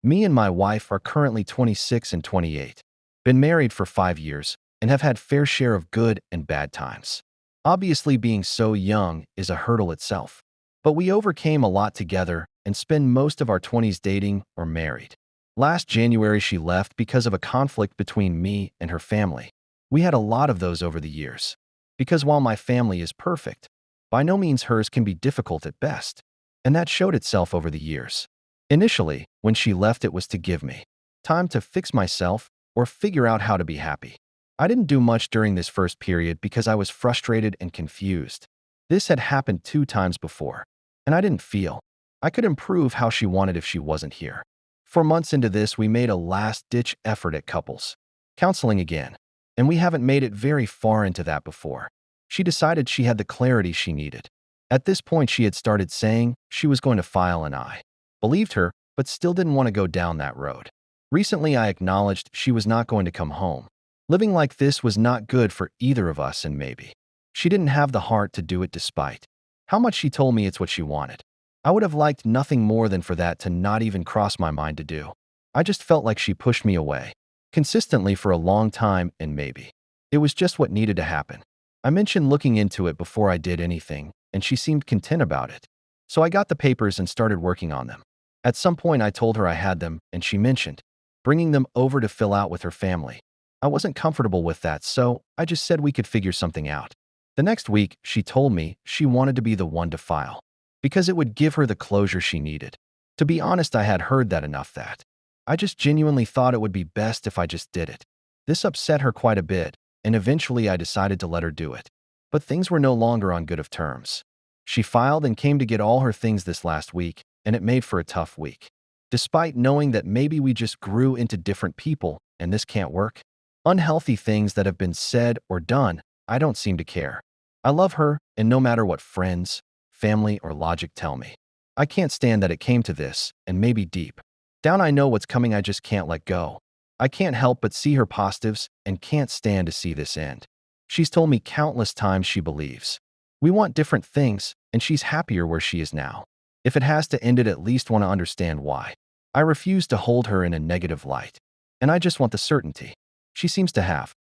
Me and my wife are currently 26 and 28. Been married for 5 years and have had fair share of good and bad times. Obviously, being so young is a hurdle itself. But we overcame a lot together and spend most of our 20s dating or married. Last January, she left because of a conflict between me and her family. We had a lot of those over the years. Because while my family is perfect, by no means hers can be difficult at best. And that showed itself over the years. Initially, when she left, it was to give me time to fix myself or figure out how to be happy. I didn't do much during this first period because I was frustrated and confused. This had happened 2 times before, and I didn't feel I could improve how she wanted if she wasn't here. 4 months into this, we made a last-ditch effort at couples counseling again, and we haven't made it very far into that before. She decided she had the clarity she needed. At this point, she had started saying she was going to file, and I believed her, but still didn't want to go down that road. Recently, I acknowledged she was not going to come home. Living like this was not good for either of us, and maybe she didn't have the heart to do it despite how much she told me it's what she wanted. I would have liked nothing more than for that to not even cross my mind to do. I just felt like she pushed me away consistently for a long time, and maybe it was just what needed to happen. I mentioned looking into it before I did anything, and she seemed content about it. So I got the papers and started working on them. At some point, I told her I had them, and she mentioned bringing them over to fill out with her family. I wasn't comfortable with that, so I just said we could figure something out. The next week, she told me she wanted to be the one to file because it would give her the closure she needed. To be honest, I had heard that enough that I just genuinely thought it would be best if I just did it. This upset her quite a bit, and eventually I decided to let her do it. But things were no longer on good of terms. She filed and came to get all her things this last week, and it made for a tough week. Despite knowing that maybe we just grew into different people and this can't work, unhealthy things that have been said or done, I don't seem to care. I love her, and no matter what friends, family, or logic tell me, I can't stand that it came to this, and maybe deep down I know what's coming. I just can't let go. I can't help but see her positives and can't stand to see this end. She's told me countless times she believes we want different things, and she's happier where she is now. If it has to end it, at least want to understand why. I refuse to hold her in a negative light, and I just want the certainty she seems to have.